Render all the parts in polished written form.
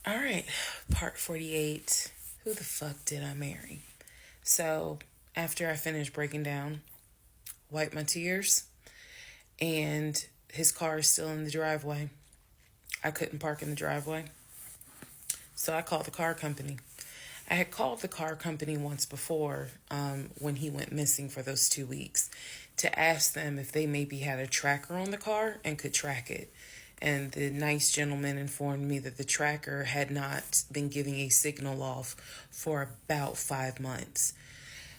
All right, part 48. Who the fuck did I marry? So, after I finished breaking down, wiped my tears, and his car is still in the driveway. I couldn't park in the driveway. So, I called the car company. I had called the car company once before when he went missing for those 2 weeks to ask them if they maybe had a tracker on the car and could track it. And the nice gentleman informed me that the tracker had not been giving a signal off for about 5 months.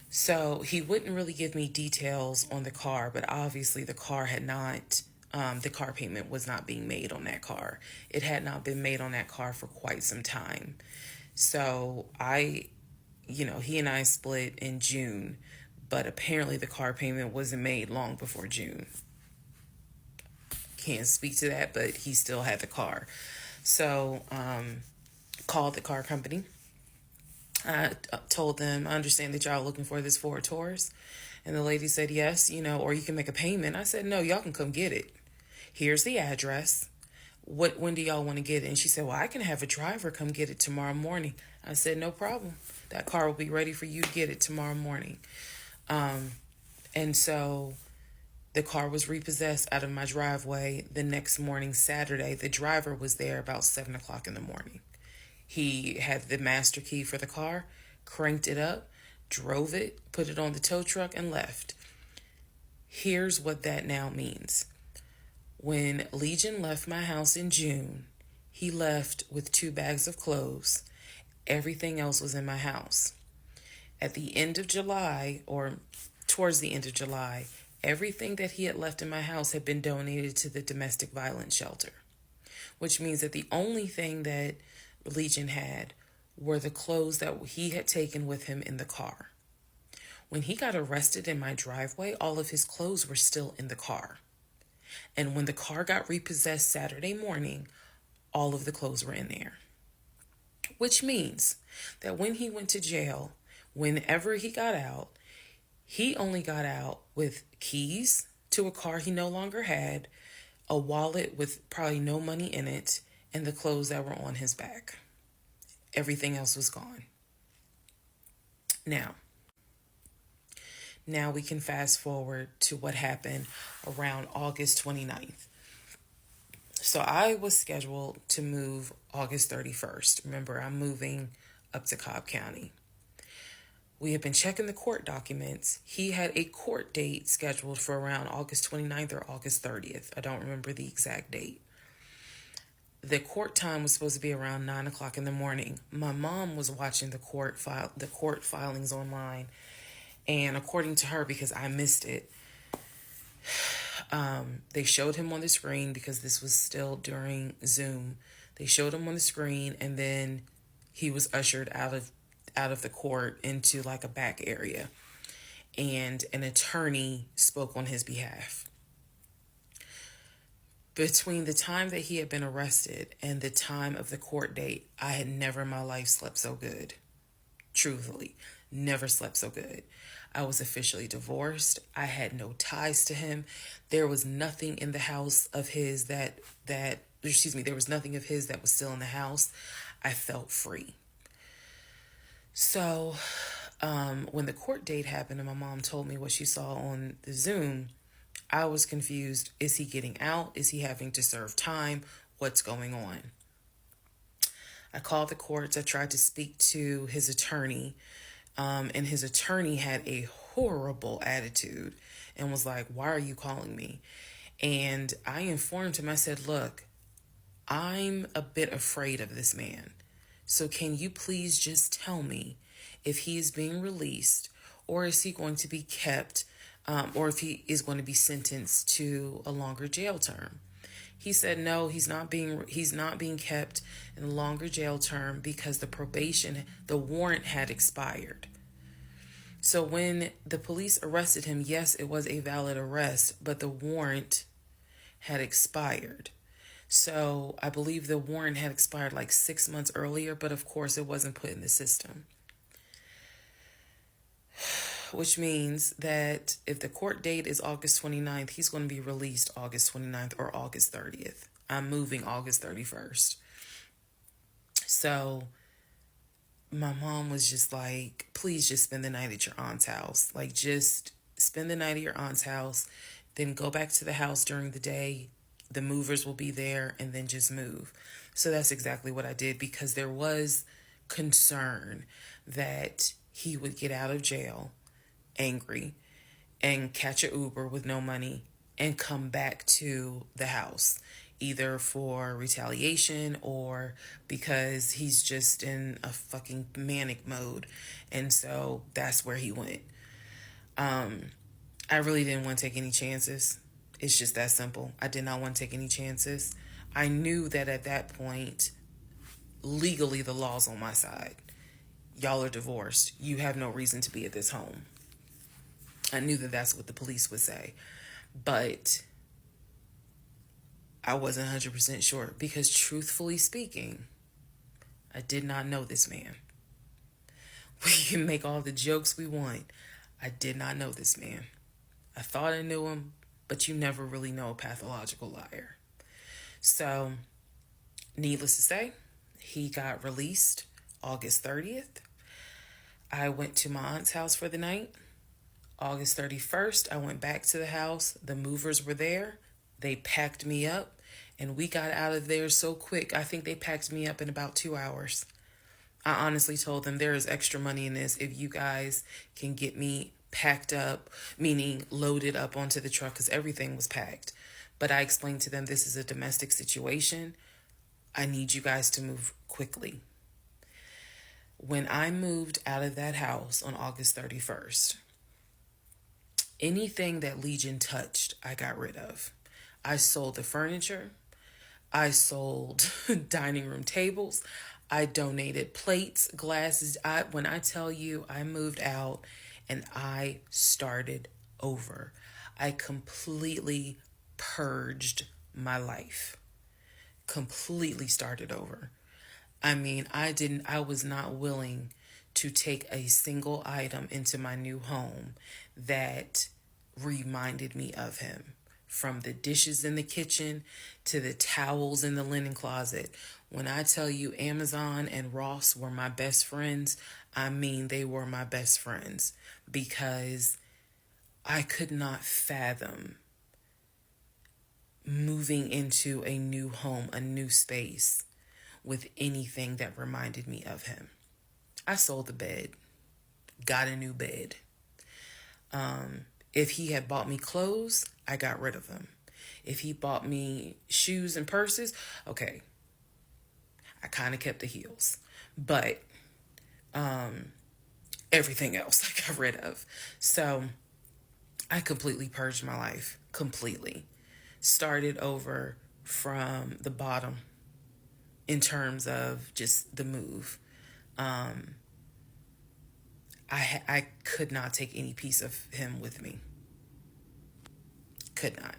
So he wouldn't really give me details on the car, but obviously the car had not, the car payment was not being made on that car. It had not been made on that car for quite some time. So he and I split in June, but apparently the car payment wasn't made long before June. Can't speak to that, but he still had the car. So, called the car company. I told them, I understand that y'all are looking for this Ford Taurus. And the lady said, yes, or you can make a payment. I said, no, y'all can come get it. Here's the address. When do y'all want to get it? And she said, well, I can have a driver come get it tomorrow morning. I said, no problem. That car will be ready for you to get it tomorrow morning. And so the car was repossessed out of my driveway the next morning, Saturday. The driver was there about 7 o'clock in the morning. He had the master key for the car, cranked it up, drove it, put it on the tow truck, and left. Here's what that now means. When Legion left my house in June, he left with 2 bags of clothes. Everything else was in my house. At the end of July, or towards the end of July, everything that he had left in my house had been donated to the domestic violence shelter, which means that the only thing that Legion had were the clothes that he had taken with him in the car. When he got arrested in my driveway, all of his clothes were still in the car. And when the car got repossessed Saturday morning, all of the clothes were in there. Which means that when he went to jail, whenever he got out, he only got out with keys to a car he no longer had, a wallet with probably no money in it, and the clothes that were on his back. Everything else was gone. Now we can fast forward to what happened around August 29th. So I was scheduled to move August 31st. Remember, I'm moving up to Cobb County. We had been checking the court documents. He had a court date scheduled for around August 29th or August 30th. I don't remember the exact date. The court time was supposed to be around 9 o'clock in the morning. My mom was watching the court filings online. And according to her, because I missed it, they showed him on the screen because this was still during Zoom. They showed him on the screen, and then he was ushered out of the court into like a back area, and an attorney spoke on his behalf. Between the time that he had been arrested and the time of the court date, I had never in my life slept so good. Truthfully, never slept so good. I was officially divorced. I had no ties to him. There was nothing in the house of his there was nothing of his that was still in the house. I felt free. So, when the court date happened and my mom told me what she saw on the Zoom, I was confused. Is he getting out? Is he having to serve time? What's going on? I called the courts. I tried to speak to his attorney, and his attorney had a horrible attitude and was like, why are you calling me? And I informed him, I said, look, I'm a bit afraid of this man. So can you please just tell me if he is being released, or is he going to be kept, or if he is going to be sentenced to a longer jail term? He said no, he's not being kept in a longer jail term because the warrant had expired. So when the police arrested him, yes, it was a valid arrest, but the warrant had expired. So I believe the warrant had expired like 6 months earlier, but of course it wasn't put in the system. Which means that if the court date is August 29th, he's going to be released August 29th or August 30th. I'm moving August 31st. So my mom was just like, please just spend the night at your aunt's house. Like, just spend the night at your aunt's house, then go back to the house during the day. The movers will be there, and then just move. So that's exactly what I did, because there was concern that he would get out of jail angry and catch a Uber with no money and come back to the house, either for retaliation or because he's just in a fucking manic mode. And so that's where he went. I really didn't want to take any chances. It's just that simple. I did not want to take any chances. I knew that at that point, legally, the law's on my side. Y'all are divorced. You have no reason to be at this home. I knew that that's what the police would say. But I wasn't 100% sure, because truthfully speaking, I did not know this man. We can make all the jokes we want. I did not know this man. I thought I knew him, but you never really know a pathological liar. So, needless to say, he got released August 30th. I went to my aunt's house for the night. August 31st, I went back to the house. The movers were there. They packed me up, and we got out of there so quick. I think they packed me up in about 2 hours. I honestly told them, there is extra money in this if you guys can get me packed up, meaning loaded up onto the truck, because everything was packed. But I explained to them, this is a domestic situation. I need you guys to move quickly. When I moved out of that house on August 31st, anything that Legion touched, I got rid of. I sold the furniture. I sold dining room tables. I donated plates, glasses. When I tell you, I moved out and I started over. I completely purged my life. Completely started over. I mean, I was not willing to take a single item into my new home that reminded me of him. From the dishes in the kitchen to the towels in the linen closet. When I tell you Amazon and Ross were my best friends, I mean they were my best friends, because I could not fathom moving into a new home, a new space, with anything that reminded me of him. I sold the bed, got a new bed. If he had bought me clothes, I got rid of them. If he bought me shoes and purses, okay, I kind of kept the heels. But everything else I got rid of. So I completely purged my life. Completely. Started over from the bottom in terms of just the move. I could not take any piece of him with me. Could not.